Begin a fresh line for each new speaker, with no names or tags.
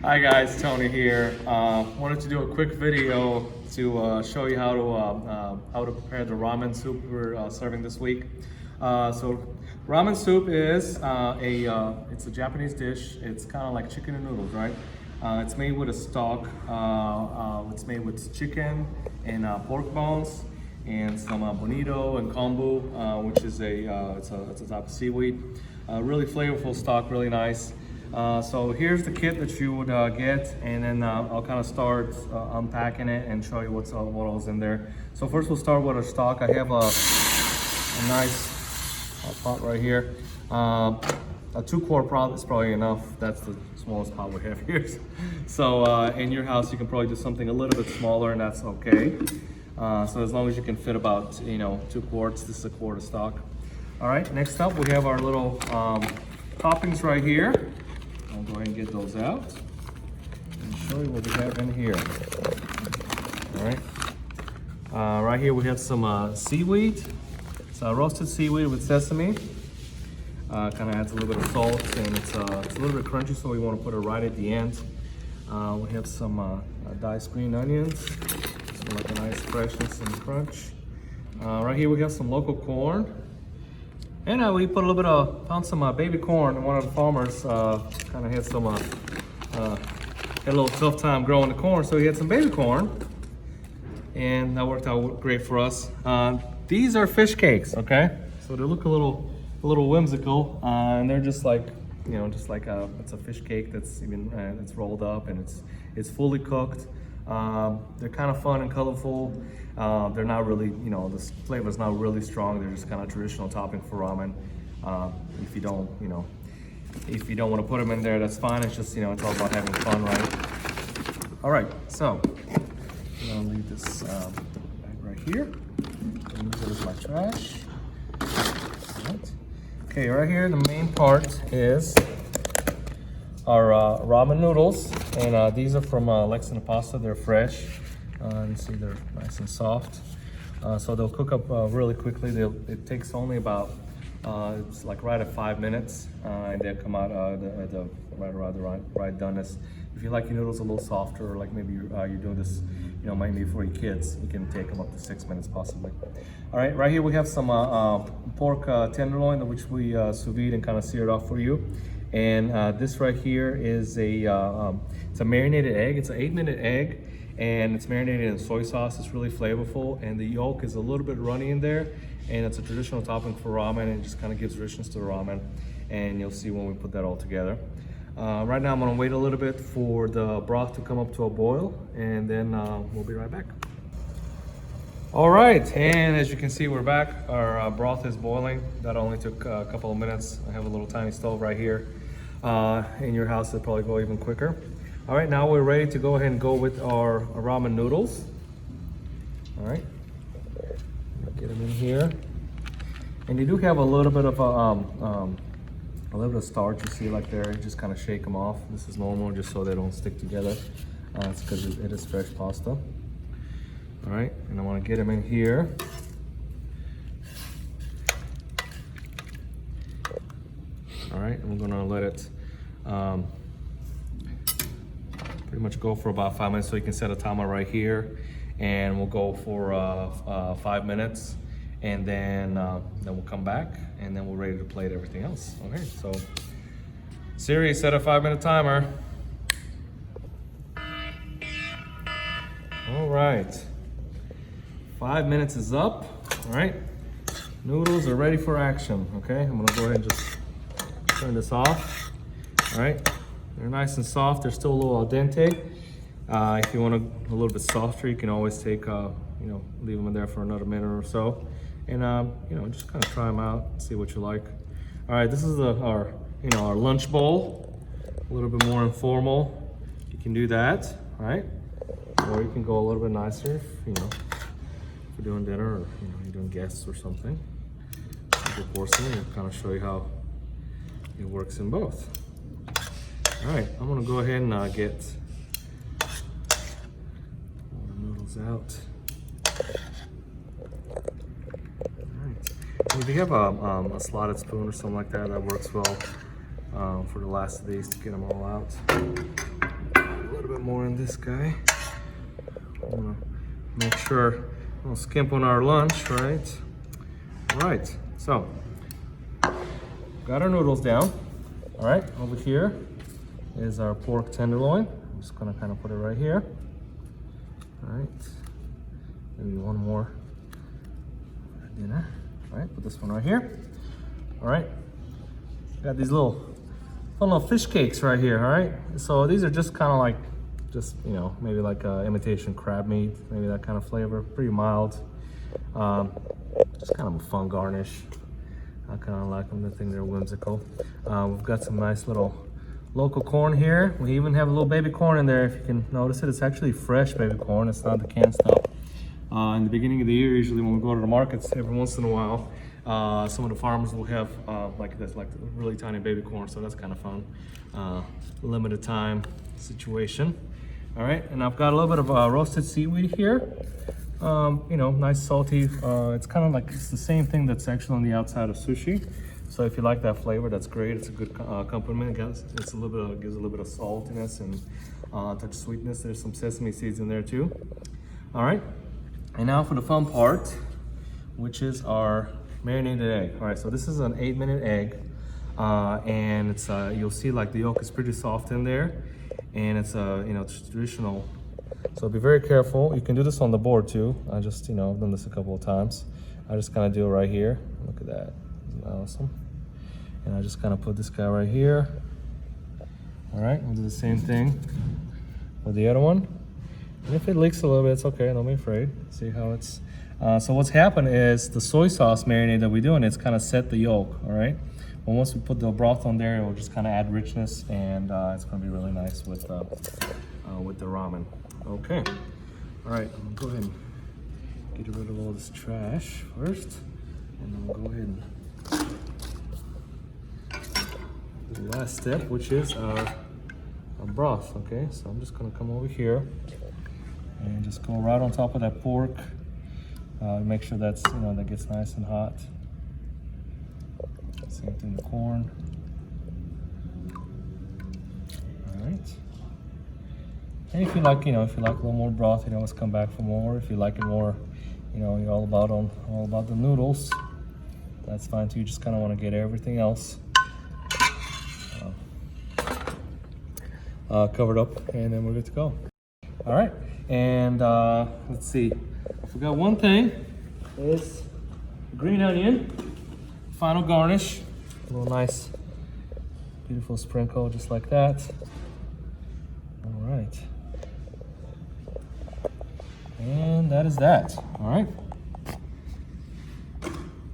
Hi guys, Tony here. Wanted to do a quick video to show you how to prepare the ramen soup we're serving this week. So ramen soup is it's a Japanese dish. It's kind of like chicken and noodles, right? It's made with a stock. It's made with chicken and pork bones and some bonito and kombu, which is it's a type of seaweed. Really flavorful stock, really nice. So here's the kit that you would get, and then I'll kind of start unpacking it and show you what all's in there. So first we'll start with our stock. I have a nice pot right here. A 2-quart pot is probably enough. That's the smallest pot we have here. So in your house you can probably do something a little bit smaller, and that's okay. So as long as you can fit about 2 quarts, this is a quart of stock. All right, next up we have our little toppings right here. I'll go ahead and get those out and show you what we have in here. All right. Right here we have some seaweed. It's roasted seaweed with sesame. Kind of adds a little bit of salt, and it's a little bit crunchy, so we want to put it right at the end. We have some diced green onions, so like a nice freshness and crunch. Right here we have some local corn. And we put a little bit found some baby corn. One of the farmers kind of had had a little tough time growing the corn, so he had some baby corn, and that worked out great for us. These are fish cakes, okay? So they look a little whimsical, and they're just like it's a fish cake that's it's rolled up and it's fully cooked. They're kind of fun and colorful. They're not really, the flavor's not really strong. They're just kind of traditional topping for ramen. If you don't want to put them in there, that's fine. It's just, it's all about having fun, right? All right, so I'm gonna leave this bag right here. And use it as my trash. All right. Okay, right here, the main part is our ramen noodles, and these are from Lexington Pasta. They're fresh. You can see they're nice and soft. So they'll cook up really quickly. It takes only about it's like right at 5 minutes, and they'll come out right around the right doneness. If you like your noodles a little softer, or like maybe you're doing this, maybe for your kids, you can take them up to 6 minutes possibly. All right, right here we have some pork tenderloin, which we sous vide and kind of seared off for you. And this right here is it's a marinated egg. It's an 8-minute egg, and it's marinated in soy sauce. It's really flavorful, and the yolk is a little bit runny in there, and it's a traditional topping for ramen, and it just kind of gives richness to the ramen, and you'll see when we put that all together. Right now I'm gonna wait a little bit for the broth to come up to a boil, and then we'll be right back. All right, and as you can see, we're back. Our broth is boiling. That only took a couple of minutes. I have a little tiny stove right here. In your house, it'll probably go even quicker. All right, now we're ready to go ahead and go with our ramen noodles. All right, get them in here. And you do have a little bit of starch, you see like there. You just kind of shake them off. This is normal, just so they don't stick together. It's because it is fresh pasta. All right, and I want to get them in here. All right, and we're gonna let it pretty much go for about 5 minutes. So you can set a timer right here, and we'll go for 5 minutes, and then we'll come back, and then we're ready to plate everything else. Okay, so Siri, set a 5-minute timer. All right. 5 minutes is up. All right, noodles are ready for action. Okay, I'm gonna go ahead and just turn this off. All right, they're nice and soft. They're still a little al dente. If you want a little bit softer, you can always take, leave them in there for another minute or so, and just kind of try them out, see what you like. All right, this is our lunch bowl. A little bit more informal. You can do that. All right, or you can go a little bit nicer. If you're doing dinner, or you're doing guests or something. Big portion, and kind of show you how it works in both. All right, I'm gonna go ahead and get all the noodles out. All right, and if you have a slotted spoon or something like that, that works well for the last of these to get them all out. more in this guy. I wanna make sure we don't skimp on our lunch, right? All right, so got our noodles down. All right, over here is our pork tenderloin. I'm just gonna kind of put it right here. All right, maybe one more for dinner. All right, put this one right here. All right, got these little fun little fish cakes right here. All right, so these are just kind of like, you know, maybe like imitation crab meat, maybe that kind of flavor, pretty mild. Just kind of a fun garnish. I kind of like them. I think they're whimsical. We've got some nice little local corn here. We even have a little baby corn in there. If you can notice it, it's actually fresh baby corn. It's not the canned stuff. In the beginning of the year, usually when we go to the markets, every once in a while, some of the farmers will have like this, like really tiny baby corn. So that's kind of fun. Limited time situation. All right, and I've got a little bit of roasted seaweed here. You know, nice salty. It's kind of like, it's the same thing that's actually on the outside of sushi. So if you like that flavor, that's great. It's a good accompaniment. It's a little bit of, gives a little bit of saltiness and touch of sweetness. There's some sesame seeds in there too. All right, and now for the fun part, which is our marinated egg. All right, so this is an 8-minute egg, and it's you'll see like the yolk is pretty soft in there, and it's you know, traditional. So be very careful. You can do this on the board too. I just, you know, I've done this a couple of times. I just kind of do it right here. Look at that, isn't that awesome? And I just kind of put this guy right here. All right, we'll do the same thing with the other one. And if it leaks a little bit, it's okay, don't be afraid. See how it's, so what's happened is the soy sauce marinade that we're doing, it's kind of set the yolk, all right? But once we put the broth on there, it will just kind of add richness, and it's gonna be really nice with the ramen. Okay, all right, I'm gonna go ahead and get rid of all this trash first, and then we'll go ahead and do the last step, which is our broth, okay? So I'm just gonna come over here and just go right on top of that pork. Make sure that's, you know, that gets nice and hot. Same thing with corn. All right. And if you like, you know, if you like a little more broth, you know, let's come back for more. If you like it more, you know, you're all about the noodles, that's fine too. You just kind of want to get everything else covered up, and then we're good to go. All right, and let's see. I forgot one thing. Is green onion. Final garnish. A little nice, beautiful sprinkle, just like that. All right. And that is that. All right.